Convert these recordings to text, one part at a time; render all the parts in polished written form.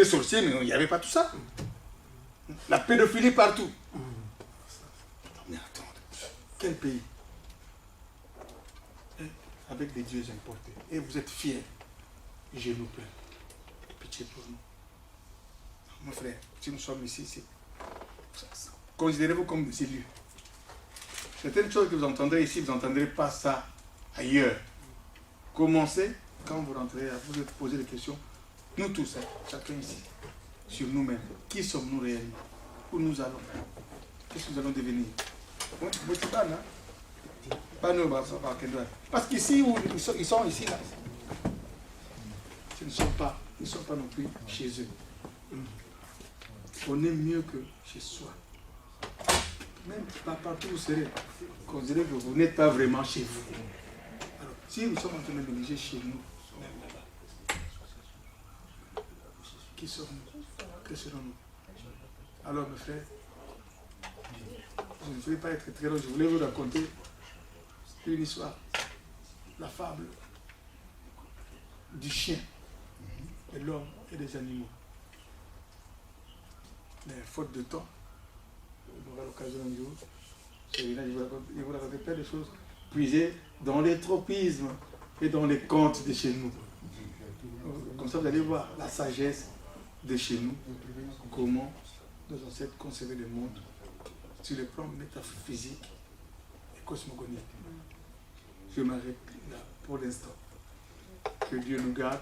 les sorciers, mais il n'y avait pas tout ça. La pédophilie partout. Mais attends, quel pays? Avec des dieux importés. Et vous êtes fiers. Je nous plains. Pitié pour nous. Mon frère, si nous sommes ici, considérez-vous comme des élus. Certaines choses que vous entendrez ici, vous n'entendrez pas ça ailleurs. Commencez, quand vous rentrez, à vous poser des questions. Nous tous, chacun ici, sur nous-mêmes. Qui sommes-nous réellement? Où nous allons? Qu'est-ce que nous allons devenir? Parce qu'ici, ils sont ici, là. Ils ne sont pas non plus chez eux. On est mieux que chez soi. Même pas partout où vous serez, considérez que vous n'êtes pas vraiment chez vous. Alors, si nous sommes en train de négliger chez nous, qui sommes-nous? Que serons-nous? Alors, mes frères, je ne voulais pas être très long, je voulais vous raconter une histoire, la fable du chien, de l'homme et des animaux. Mais faute de temps, on aura l'occasion un jour, je vous raconter plein de choses puisées dans les tropismes et dans les contes de chez nous. Comme ça, vous allez voir la sagesse de chez nous, comment nos ancêtres concevaient le monde sur le plan métaphysique et cosmogonique. Je m'arrête là pour l'instant. Que Dieu nous garde.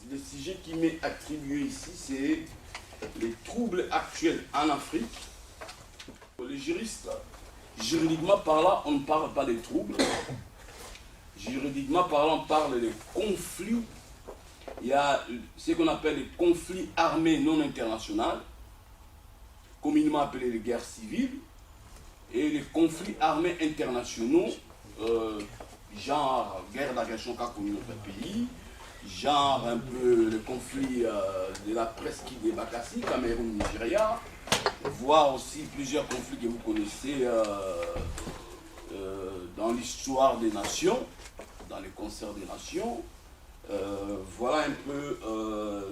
Le sujet qui m'est attribué ici, c'est les troubles actuels en Afrique. Les juristes, juridiquement parlant, on ne parle pas des troubles. Juridiquement parlant, on parle des conflits. Il y a ce qu'on appelle les conflits armés non internationaux, communément appelés les guerres civiles, et les conflits armés internationaux, genre guerre d'agression qu'a connu notre pays, genre un peu le conflit de la presqu'île des Bakassi, Cameroun, Nigeria, voire aussi plusieurs conflits que vous connaissez dans l'histoire des nations, dans les concerts des nations. Voilà un peu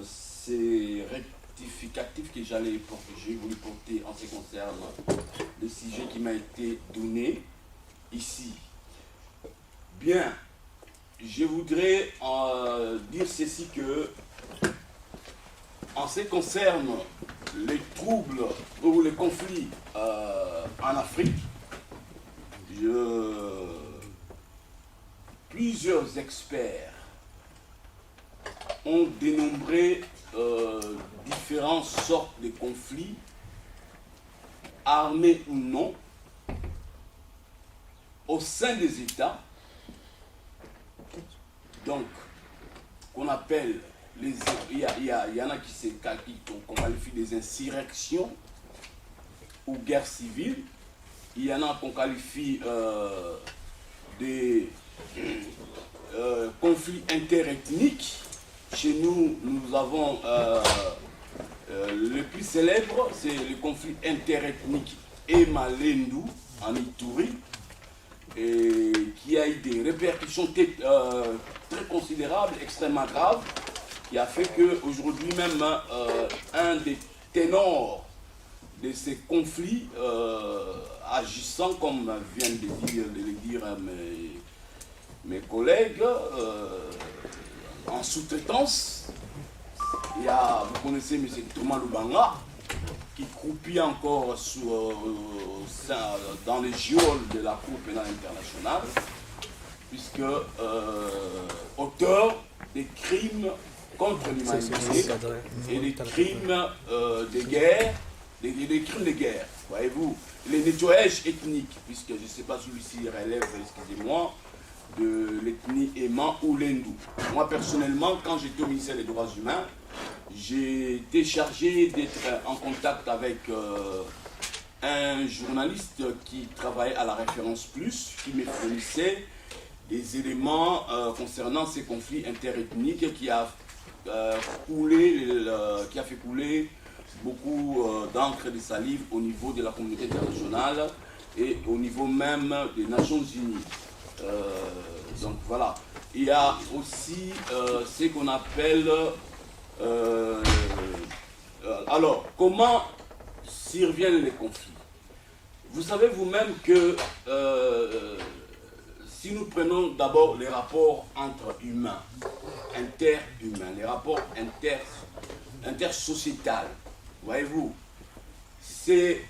ces rectificatifs que j'ai voulu porter en ce qui concerne le sujet qui m'a été donné ici. Bien, je voudrais dire ceci que, en ce qui concerne les troubles ou les conflits en Afrique, plusieurs experts ont dénombré différentes sortes de conflits, armés ou non, au sein des États, donc qu'on appelle il y en a qu'on qualifie des insurrections ou guerres civiles, il y en a qu'on qualifie des conflits interethniques. Chez nous, nous avons le plus célèbre, c'est le conflit interethnique Ema-Lendu en Ituri, et qui a eu des répercussions très considérables, extrêmement graves, qui a fait qu'aujourd'hui même un des ténors de ces conflits, agissant comme viennent de le dire mes collègues, en sous-traitance. Il y a, vous connaissez M. Thomas Lubanga, qui croupit encore dans les geôles de la Cour pénale internationale, puisque auteur des crimes contre l'humanité et des crimes de guerre, des crimes de guerre, voyez-vous, les nettoyages ethniques, puisque je ne sais pas celui-ci relève, excusez-moi, de l'ethnie Ema ou Lendu. Moi personnellement, quand j'étais au ministère des Droits Humains, j'ai été chargé d'être en contact avec un journaliste qui travaillait à la Référence Plus, qui me fournissait des éléments concernant ces conflits interethniques qui a fait couler beaucoup d'encre et de salive au niveau de la communauté internationale et au niveau même des Nations Unies. Donc voilà. Il y a aussi ce qu'on appelle... alors, comment surviennent les conflits? Vous savez vous-même que si nous prenons d'abord les rapports entre humains, interhumains, les rapports intersociétals, voyez-vous, c'est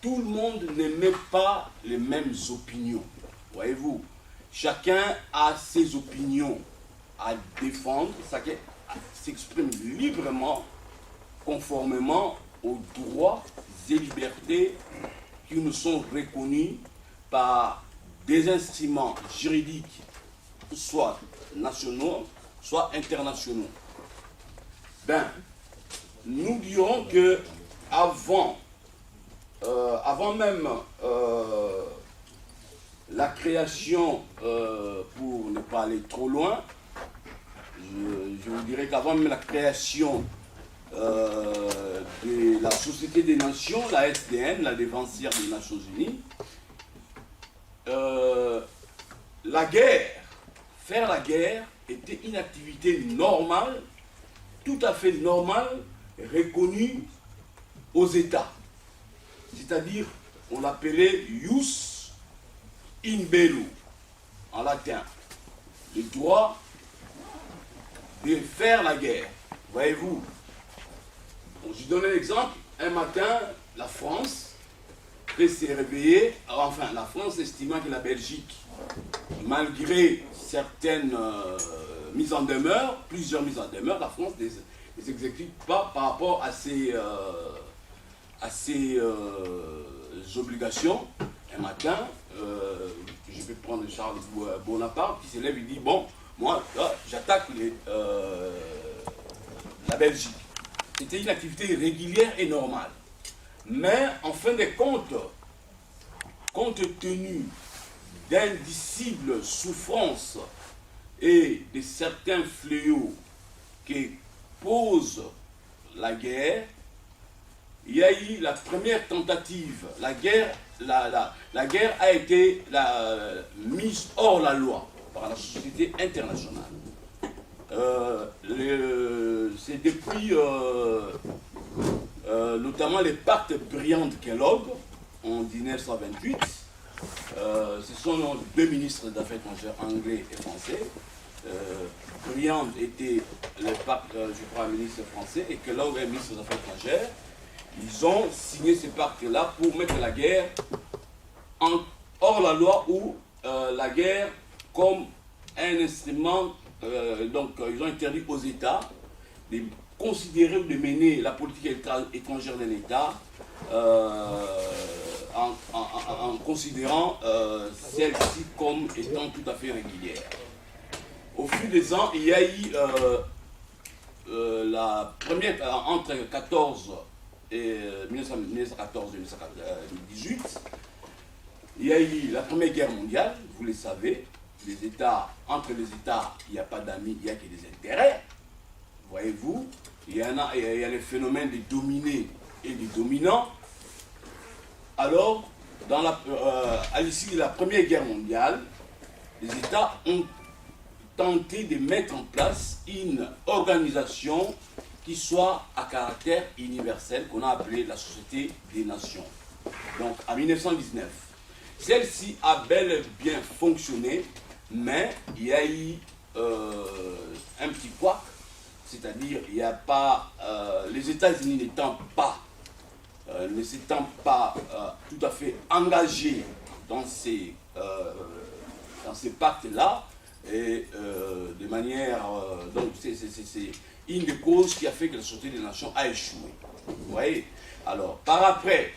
tout le monde n'émet pas les mêmes opinions, voyez-vous. Chacun a ses opinions à défendre, chacun s'exprime librement, conformément aux droits et libertés qui nous sont reconnus par des instruments juridiques, soit nationaux, soit internationaux. Ben, nous dirons que avant même la création, pour ne pas aller trop loin, je vous dirais qu'avant même la création de la Société des Nations, la SDN, la défensière des Nations Unies, la guerre, faire la guerre était une activité normale, tout à fait normale, reconnue aux États. C'est-à-dire, on l'appelait ius in bello, en latin, le droit de faire la guerre. Voyez-vous, je donne un exemple. Un matin, la France s'est réveillée, enfin, la France estimant que la Belgique, malgré certaines mises en demeure, plusieurs mises en demeure, la France ne les exécute pas par rapport à ses obligations. Un matin, je vais prendre Charles Bonaparte qui s'élève et dit, bon, moi, j'attaque la Belgique. C'était une activité régulière et normale. Mais en fin de compte, compte tenu d'indicibles souffrances et de certains fléaux que pose la guerre, il y a eu la première tentative. La guerre a été mise hors la loi par la société internationale. C'est depuis notamment les pactes Briand-Kellogg en 1928. Ce sont deux ministres des Affaires étrangères anglais et français. Briand était le pacte, je crois, ministre français, et Kellogg est ministre des Affaires étrangères. Ils ont signé ce pacte-là pour mettre la guerre hors la loi, ou la guerre comme un instrument. Donc ils ont interdit aux États de considérer ou de mener la politique étrangère d'un État en considérant celle-ci comme étant tout à fait régulière. Au fil des ans, il y a eu la première, entre 1914 et 1918, il y a eu la Première Guerre mondiale, vous le savez. Les États, entre les États, il n'y a pas d'amis, il n'y a que des intérêts. Voyez-vous, il y a le phénomène des dominés et des dominants. Alors, à l'issue de la Première Guerre mondiale, les États ont tenté de mettre en place une organisation qui soit à caractère universel, qu'on a appelée la Société des Nations. Donc, en 1919. Celle-ci a bel et bien fonctionné, mais il y a eu un petit couac, c'est-à-dire il n'y a pas, les États-Unis ne s'étant pas tout à fait engagés dans ces pactes-là, et de manière, donc c'est une des causes qui a fait que la Société des Nations a échoué. Vous voyez? Alors, par après,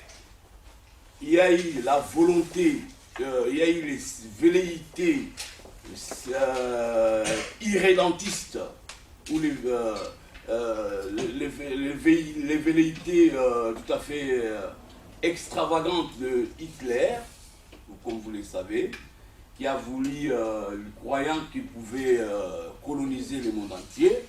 il y a eu la volonté, il y a eu les velléités irrédentistes, ou les velléités tout à fait extravagantes de Hitler, comme vous le savez, qui a voulu, croyant qu'il pouvait coloniser le monde entier.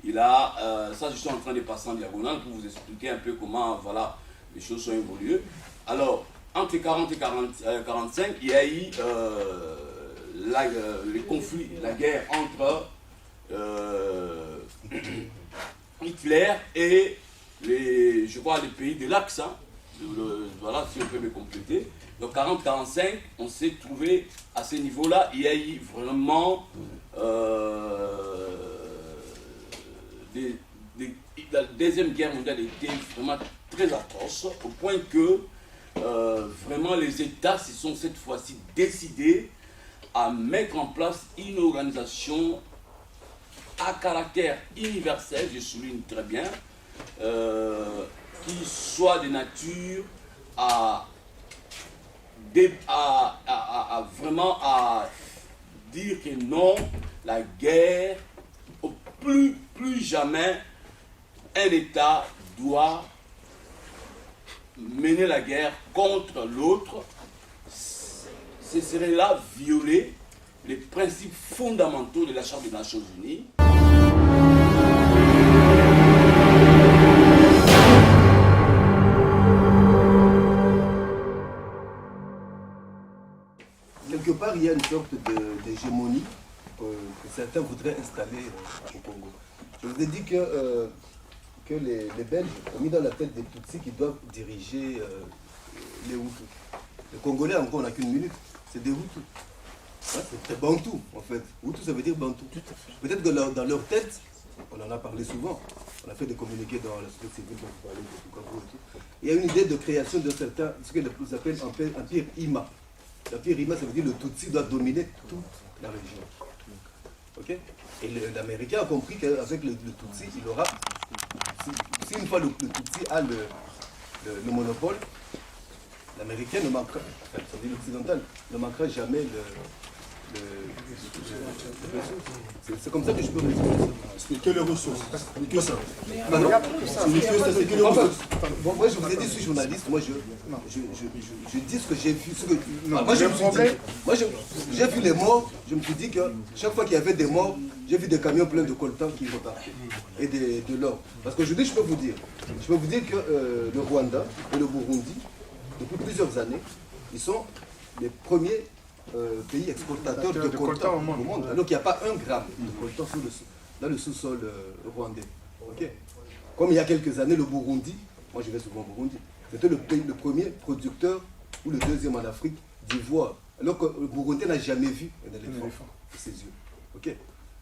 Il a, ça je suis en train de passer en diagonale pour vous expliquer un peu comment voilà, les choses sont évoluées. Alors, entre 40 et 45, il y a eu les conflits, la guerre entre Hitler et je crois les pays de l'Axe. Hein. Voilà, si on peut me compléter. Donc 40-45, on s'est trouvé à ce niveau-là. Il y a eu vraiment la Deuxième Guerre mondiale était vraiment très atroce, au point que vraiment les États se sont cette fois-ci décidés à mettre en place une organisation à caractère universel, je souligne très bien, qui soit de nature à vraiment à dire que non, la guerre, plus jamais un État doit mener la guerre contre l'autre. Ce serait là violer les principes fondamentaux de la Charte des Nations Unies. Quelque part, il y a une sorte d'hégémonie que certains voudraient installer au Congo. Je vous ai dit que les Belges ont mis dans la tête des Tutsis qui doivent diriger les Hutus. Les Congolais, encore, on n'a qu'une minute, c'est des Hutus. Hein, c'est Bantou, en fait. Hutus, ça veut dire Bantou. Peut-être que dans leur tête, on en a parlé souvent, on a fait des communiqués dans la société civile, dont vous parlez de Bukavu et tout. Il y a une idée de création de certains, ce qu'ils appellent empire Ima. L'empire Ima, ça veut dire que le Tutsi doit dominer toute la région. Okay? Et l'Américain a compris qu'avec le Tutsi, il aura, si une fois le Tutsi a le monopole, l'Américain ne manquera, enfin, ça veut dire l'Occidental, ne manquera jamais c'est comme ça que je peux résumer ça. Que les ressources. Que ça. Non, non. Moi, je vous ai dit, je suis journaliste, moi, je dis ce que j'ai vu. Moi, j'ai vu les morts, je me suis dit que chaque fois qu'il y avait des morts, j'ai vu des camions pleins de coltans qui repartaient et de l'or. Parce qu'aujourd'hui, je peux vous dire que le Rwanda et le Burundi, depuis plusieurs années, ils sont les premiers pays exportateurs de coltan au monde, alors qu'il n'y a pas un gramme de coltan dans le sous-sol rwandais. Okay. Comme il y a quelques années, le Burundi, moi je vais souvent au Burundi, c'était le premier producteur, ou le deuxième en Afrique, d'ivoire, alors que le Burundi n'a jamais vu un éléphant de ses yeux. Okay.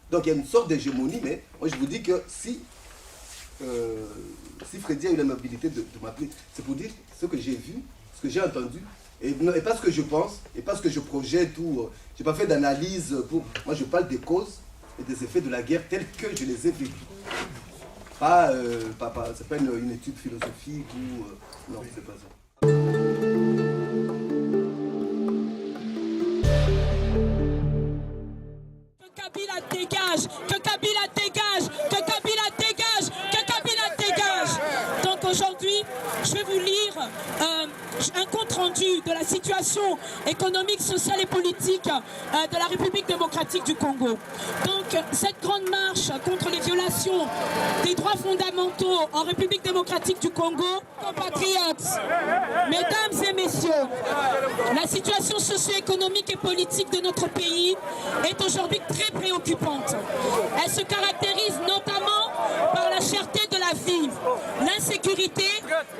Donc il y a une sorte d'hégémonie, mais moi je vous dis que si Freddy a eu l'amabilité de m'appeler, c'est pour dire ce que j'ai vu, ce que j'ai entendu, et pas ce que je pense, et pas ce que je projette, ou je n'ai pas fait d'analyse pour... Moi je parle des causes et des effets de la guerre tels que je les ai vécus. C'est pas une étude philosophique ou... non, c'est pas ça. Que Kabila dégage, que Kabila dégage, que Kabila dégage, que Kabila dégage. Donc aujourd'hui, je vais vous lire un compte-rendu de la situation économique, sociale et politique de la République démocratique du Congo. Donc cette grande marche contre les violations des droits fondamentaux en République démocratique du Congo, compatriotes, mesdames et messieurs, la situation socio-économique et politique de notre pays est aujourd'hui très préoccupante. Elle se caractérise notamment par la cherté de la vie, l'insécurité,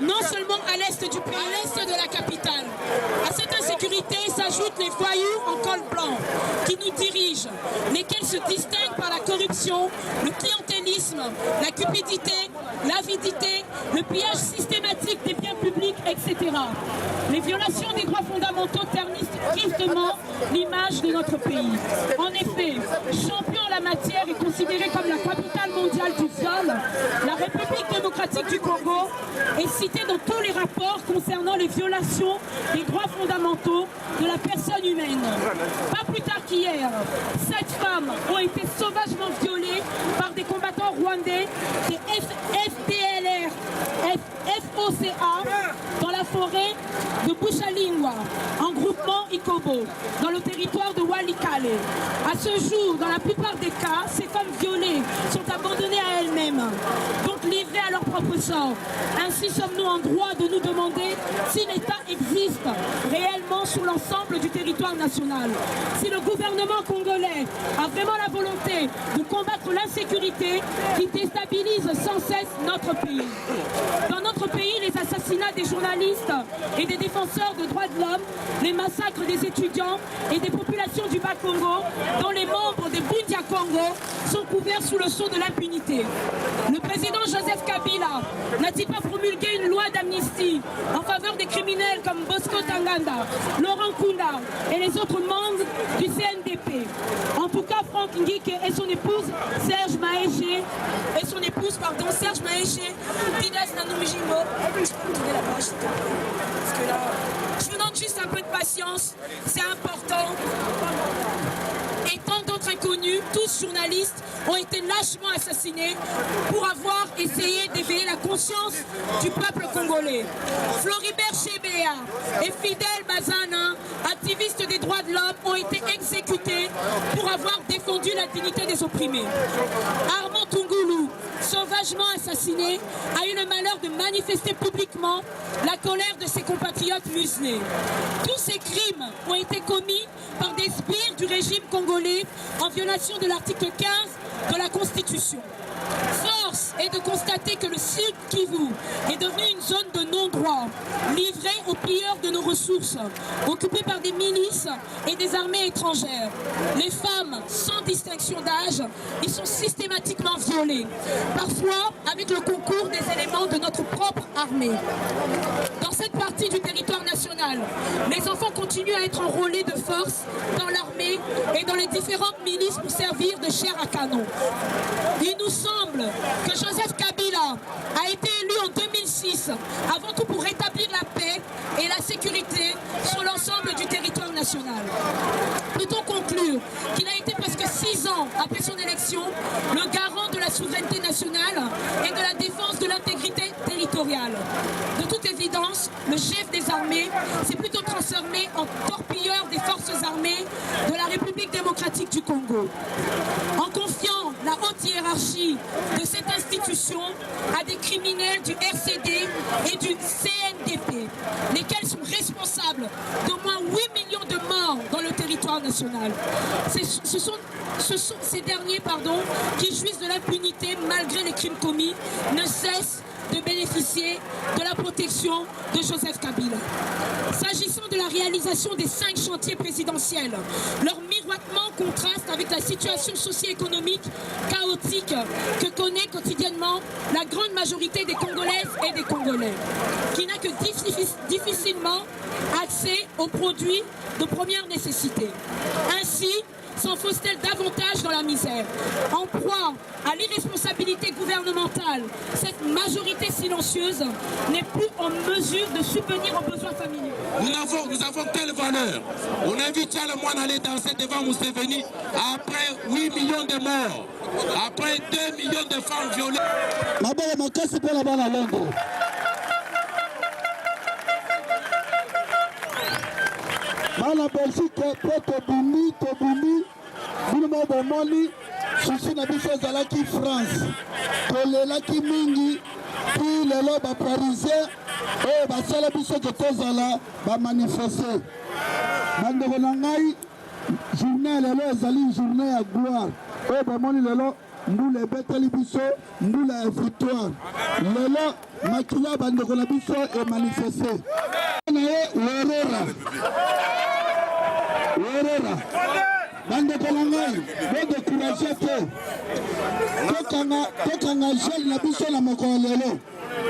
non seulement à l'est du pays, à l'est de la capitale. À cette insécurité s'ajoutent les voyous en col blanc qui nous dirigent, lesquels se distinguent par la corruption, le clientélisme, la cupidité, l'avidité, le pillage systématique des biens publics, etc. Les violations des droits fondamentaux ternissent tristement l'image de notre pays. En effet, champion en la matière et considéré comme la capitale mondiale du viol, la République démocratique du Congo est citée dans tous les rapports concernant les violations des droits fondamentaux de la personne humaine. Pas plus tard qu'hier, 7 femmes ont été sauvagement violées par des combattants rwandais des FDLR, FOCA, dans la forêt de Bouchalingwa, en groupement Ikobo, dans le territoire de Walikale. À ce jour, dans la plupart des cas, ces femmes violées sont abandonnées à elles-mêmes, donc livrées à leur propre sort. Ainsi sommes-nous en droit de nous demander si l'État existe réellement sur l'ensemble du territoire national. Si le gouvernement congolais a vraiment la volonté de combattre l'insécurité qui déstabilise sans cesse notre pays. Dans notre pays, les assassinats des journalistes et des défenseurs de droits de l'homme, les massacres des étudiants et des populations du Bas-Congo, dont les membres des Bundia Congo sont couverts sous le sceau de l'impunité. Le président Joseph Kabila n'a-t-il pas promulgué une loi d'amnistie en faveur des criminels comme Bosco Tanganda, Laurent Kunda et les autres membres du CNDP? En tout cas, Franck Ngike et son épouse Serge Maéché, Didas Nanumijimbo, je vous demande juste un peu de patience, c'est important. Et tant d'autres inconnus, tous journalistes, ont été lâchement assassinés pour avoir essayé d'éveiller la conscience du peuple congolais. Floribert Chebeya et Fidel Bazana, activistes des droits de l'homme, ont été exécutés pour avoir défendu la dignité des opprimés. Armand Tungoulou, sauvagement assassiné, a eu le malheur de manifester publiquement la colère de ses compatriotes muselés. Tous ces crimes ont été commis par des sbires du régime congolais en violation de l'article 15 de la Constitution. Force est de constater que le Sud Kivu est devenu une zone de non-droit, livrée aux pilleurs de nos ressources, occupée par des milices et des armées étrangères. Les femmes, sans distinction d'âge, y sont systématiquement violées, parfois avec le concours des éléments de notre propre armée. Dans cette partie du territoire national, les enfants continuent à être enrôlés de force dans l'armée et dans les différentes milices pour servir de chair à canon. Il nous semble que Joseph Kabila a été élu en 2006, avant tout pour rétablir la paix et la sécurité sur l'ensemble du territoire national. Peut-on conclure qu'il a été presque 6 ans après son élection le garant de la souveraineté nationale et de la défense de l'intégrité territoriale? De toute évidence, le chef des armées s'est plutôt transformé en torpilleur des forces armées de la République démocratique du Congo. En confiant la haute hiérarchie de cette institution à des criminels du RCD et du CNDP, lesquels sont responsables d'au moins 8 millions de morts dans le territoire national. Ce sont ces derniers qui jouissent de l'impunité malgré les crimes commis, ne cessent de bénéficier de la protection de Joseph Kabila. S'agissant de la réalisation des 5 chantiers présidentiels, leur miroitement contraste avec la situation socio-économique chaotique que connaît quotidiennement la grande majorité des Congolaises et des Congolais, qui n'a que difficilement accès aux produits de première nécessité. Ainsi, s'enfonce-t-elle davantage dans la misère. En proie à l'irresponsabilité gouvernementale, cette majorité silencieuse n'est plus en mesure de subvenir aux besoins familiaux. Nous avons telle valeur. On invite Charles Moine à aller danser devant Museveni après 8 millions de morts, après 2 millions de femmes violées. Bala Belgique tobumi bino bomoni susi na biso ezalaki France tolelaki mingi puis lelo baparisien oyo basala biso ke tozala bamanifeste bandeko na ngai journée lelo ezali journée ya gloire oyo bomoni lelo mbula ebeteli biso mbula ya victoire lelo makila bandeko na biso emanifeste na ye werera bandeko na ngai bodekuraje te tokanga gele na biso na mokolo lelo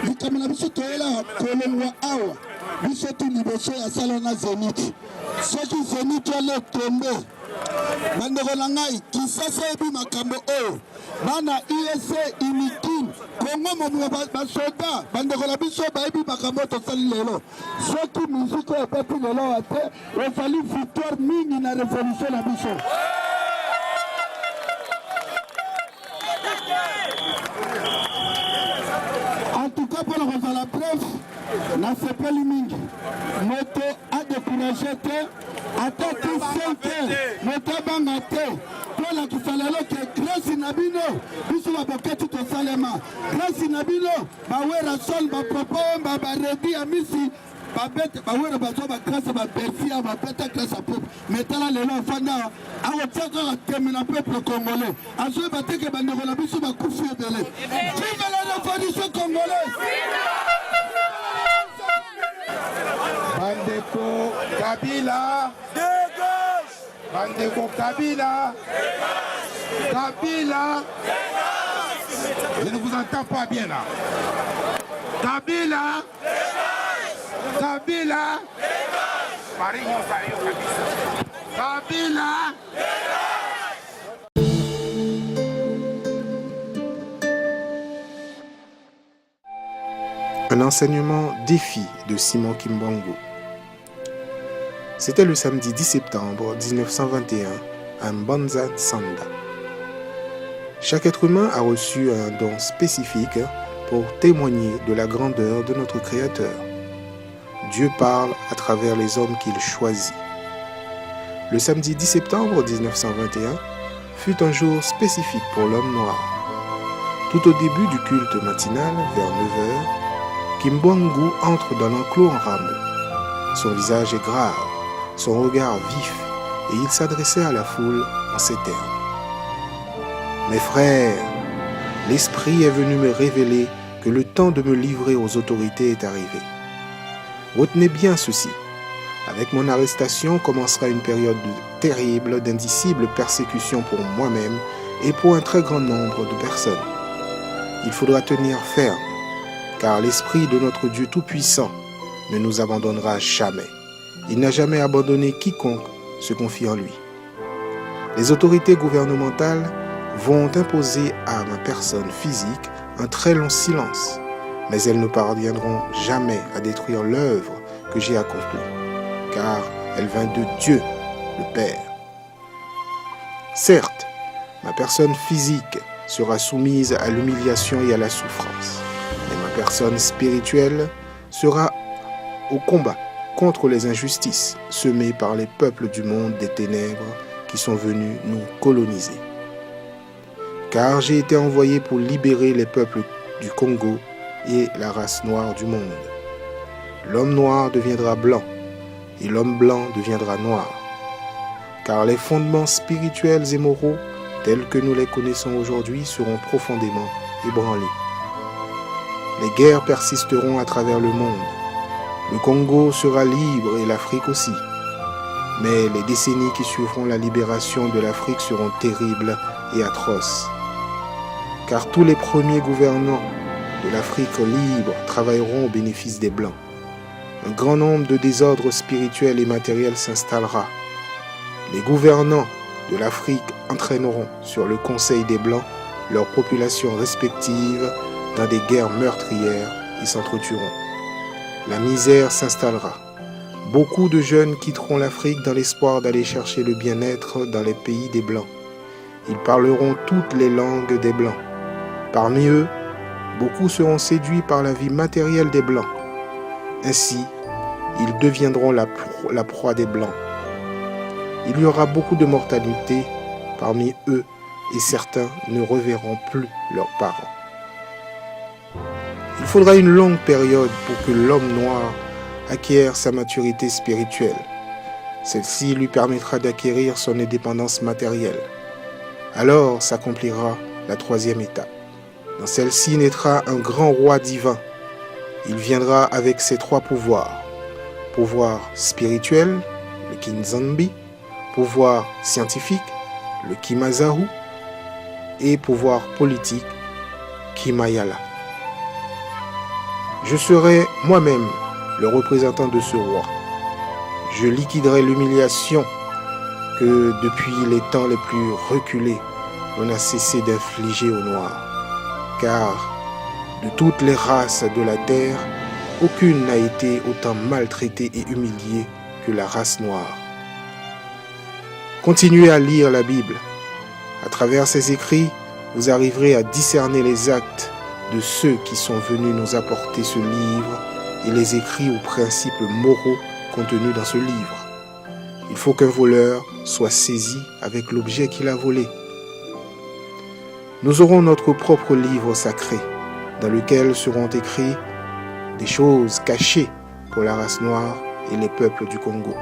likambo na biso toyela kolongwa awa biso tu liboso ya sala na zenit soki zenit wale tombe bandeko na ngai kisasa ebi makambo oyo bana IEC imikin kongo momuya basoda bandeko na biso bayebi makambo tosali lelo soki miziki oyo epepi lelo wa te ezali victoire mingi na révolution na biso. En tout cas mpona kozala preuve nasepeli mingi moto adécouragé te ataki 5 heures moto abanga te tolakisa lelo ke grâce na bino biso baboketi tosalema grâce na bino bawera sol bapopo baredi ya misi babete bawera bazwa bagrâce babersi ya babeta grâce ya peuple mais tala lelo afanda akotia kaka teme na peuple congolais azoyeba teke bandeko na biso bakufi ebele vive la révolution congolaise. Bandeko Kabila, dégage! Bandeko Kabila, dégage! Kabila, dégage! Je ne vous entends pas bien là. Kabila, dégage! Kabila, dégage! Kabila, Un enseignement défi de Simon Kimbangu. C'était le samedi 10 septembre 1921 à Mbanza Sanda. Chaque être humain a reçu un don spécifique pour témoigner de la grandeur de notre Créateur. Dieu parle à travers les hommes qu'il choisit. Le samedi 10 septembre 1921 fut un jour spécifique pour l'homme noir. Tout au début du culte matinal, vers 9h, Kimbangu entre dans l'enclos en rameaux. Son visage est grave, son regard vif, et il s'adressait à la foule en ces termes. Mes frères, l'Esprit est venu me révéler que le temps de me livrer aux autorités est arrivé. Retenez bien ceci. Avec mon arrestation commencera une période terrible d'indicible persécution pour moi-même et pour un très grand nombre de personnes. Il faudra tenir ferme, car l'Esprit de notre Dieu Tout-Puissant ne nous abandonnera jamais. Il n'a jamais abandonné quiconque se confie en lui. Les autorités gouvernementales vont imposer à ma personne physique un très long silence, mais elles ne parviendront jamais à détruire l'œuvre que j'ai accomplie, car elle vient de Dieu, le Père. Certes, ma personne physique sera soumise à l'humiliation et à la souffrance, mais ma personne spirituelle sera au combat contre les injustices semées par les peuples du monde des ténèbres qui sont venus nous coloniser. Car j'ai été envoyé pour libérer les peuples du Congo et la race noire du monde. L'homme noir deviendra blanc et l'homme blanc deviendra noir. Car les fondements spirituels et moraux tels que nous les connaissons aujourd'hui seront profondément ébranlés. Les guerres persisteront à travers le monde. Le Congo sera libre et l'Afrique aussi. Mais les décennies qui suivront la libération de l'Afrique seront terribles et atroces. Car tous les premiers gouvernants de l'Afrique libre travailleront au bénéfice des Blancs. Un grand nombre de désordres spirituels et matériels s'installera. Les gouvernants de l'Afrique entraîneront sur le Conseil des Blancs leurs populations respectives dans des guerres meurtrières et s'entretueront. La misère s'installera. Beaucoup de jeunes quitteront l'Afrique dans l'espoir d'aller chercher le bien-être dans les pays des Blancs. Ils parleront toutes les langues des Blancs. Parmi eux, beaucoup seront séduits par la vie matérielle des Blancs. Ainsi, ils deviendront la proie des Blancs. Il y aura beaucoup de mortalité parmi eux et certains ne reverront plus leurs parents. Il faudra une longue période pour que l'homme noir acquiert sa maturité spirituelle. Celle-ci lui permettra d'acquérir son indépendance matérielle. Alors s'accomplira la troisième étape. Dans celle-ci naîtra un grand roi divin. Il viendra avec ses trois pouvoirs. Pouvoir spirituel, le Kinzambi, pouvoir scientifique, le Kimazahu, et pouvoir politique, Kimayala. Je serai moi-même le représentant de ce roi. Je liquiderai l'humiliation que depuis les temps les plus reculés, on a cessé d'infliger aux Noirs. Car de toutes les races de la terre, aucune n'a été autant maltraitée et humiliée que la race noire. Continuez à lire la Bible. À travers ces écrits, vous arriverez à discerner les actes de ceux qui sont venus nous apporter ce livre et les écrits ou principes moraux contenus dans ce livre. Il faut qu'un voleur soit saisi avec l'objet qu'il a volé. Nous aurons notre propre livre sacré, dans lequel seront écrits des choses cachées pour la race noire et les peuples du Congo.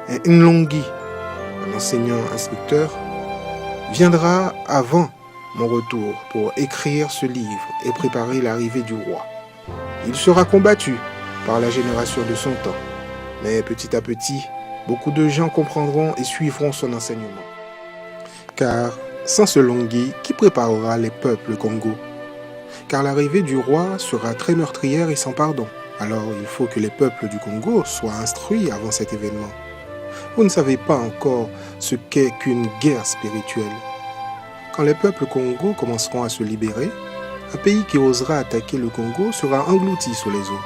Un Nlongi, un enseignant-instructeur, viendra avant mon retour pour écrire ce livre et préparer l'arrivée du roi. Il sera combattu par la génération de son temps, mais petit à petit, beaucoup de gens comprendront et suivront son enseignement. Car sans ce Nlongi, qui préparera les peuples Congo? Car l'arrivée du roi sera très meurtrière et sans pardon. Alors il faut que les peuples du Congo soient instruits avant cet événement. Vous ne savez pas encore ce qu'est qu'une guerre spirituelle. Quand les peuples Congo commenceront à se libérer, un pays qui osera attaquer le Congo sera englouti sous les eaux.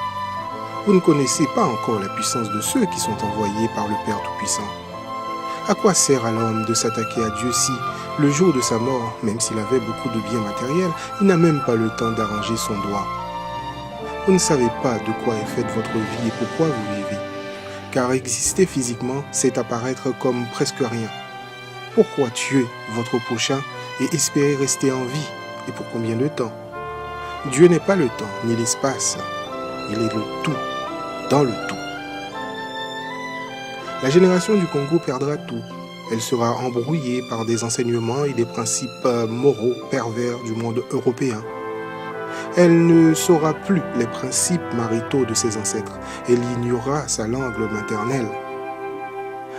Vous ne connaissez pas encore la puissance de ceux qui sont envoyés par le Père Tout-Puissant. À quoi sert à l'homme de s'attaquer à Dieu si, le jour de sa mort, même s'il avait beaucoup de biens matériels, il n'a même pas le temps d'arranger son doigt? Vous ne savez pas de quoi est faite votre vie et pourquoi vous vivez. Car exister physiquement, c'est apparaître comme presque rien. Pourquoi tuer votre prochain et espérer rester en vie? Et pour combien de temps? Dieu n'est pas le temps ni l'espace. Il est le tout, dans le tout. La génération du Congo perdra tout. Elle sera embrouillée par des enseignements et des principes moraux pervers du monde européen. Elle ne saura plus les principes maritaux de ses ancêtres. Elle ignorera sa langue maternelle.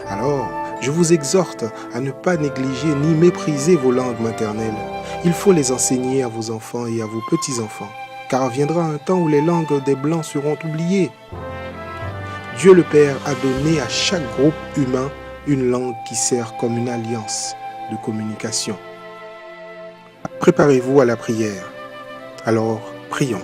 Alors, je vous exhorte à ne pas négliger ni mépriser vos langues maternelles. Il faut les enseigner à vos enfants et à vos petits-enfants, car viendra un temps où les langues des Blancs seront oubliées. Dieu le Père a donné à chaque groupe humain une langue qui sert comme une alliance de communication. Préparez-vous à la prière. Alors, prions.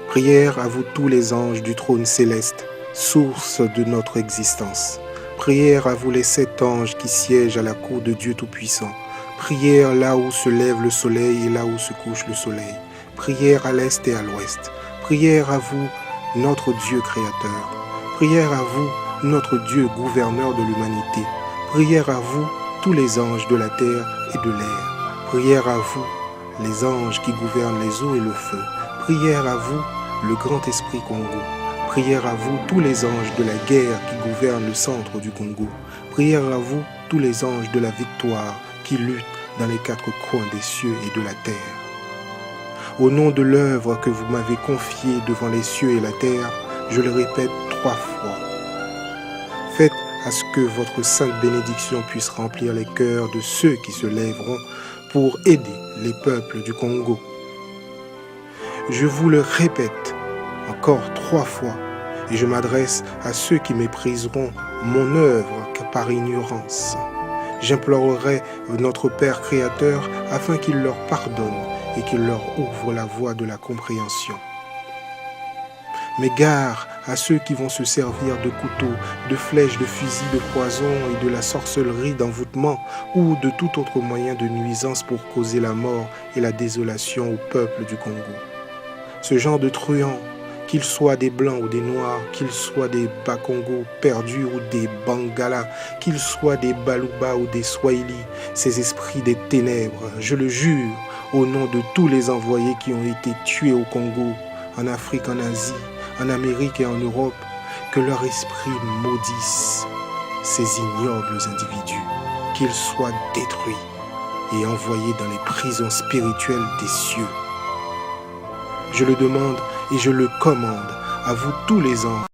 Prière à vous tous les anges du trône céleste, source de notre existence. Prière à vous les 7 anges qui siègent à la cour de Dieu Tout-Puissant. Prière là où se lève le soleil et là où se couche le soleil. Prière à l'est et à l'ouest. Prière à vous, notre Dieu créateur. Prière à vous, notre Dieu gouverneur de l'humanité. Prière à vous, tous les anges de la terre et de l'air. Prière à vous, les anges qui gouvernent les eaux et le feu. Prière à vous, le grand esprit Congo. Prière à vous, tous les anges de la guerre qui gouvernent le centre du Congo. Prière à vous, tous les anges de la victoire qui luttent dans les 4 coins des cieux et de la terre. Au nom de l'œuvre que vous m'avez confiée devant les cieux et la terre, je le répète 3 fois. Faites à ce que votre sainte bénédiction puisse remplir les cœurs de ceux qui se lèveront pour aider les peuples du Congo. Je vous le répète encore 3 fois et je m'adresse à ceux qui mépriseront mon œuvre par ignorance. J'implorerai notre Père Créateur afin qu'il leur pardonne et qu'il leur ouvre la voie de la compréhension. Mais gare à ceux qui vont se servir de couteaux, de flèches, de fusils, de poisons et de la sorcellerie, d'envoûtement ou de tout autre moyen de nuisance pour causer la mort et la désolation au peuple du Congo. Ce genre de truands, qu'ils soient des Blancs ou des Noirs, qu'ils soient des Bakongo perdus ou des Bangala, qu'ils soient des Baluba ou des Swahili, ces esprits des ténèbres, je le jure, au nom de tous les envoyés qui ont été tués au Congo, en Afrique, en Asie, en Amérique et en Europe, que leur esprit maudisse ces ignobles individus, qu'ils soient détruits et envoyés dans les prisons spirituelles des cieux. Je le demande et je le commande à vous tous les anges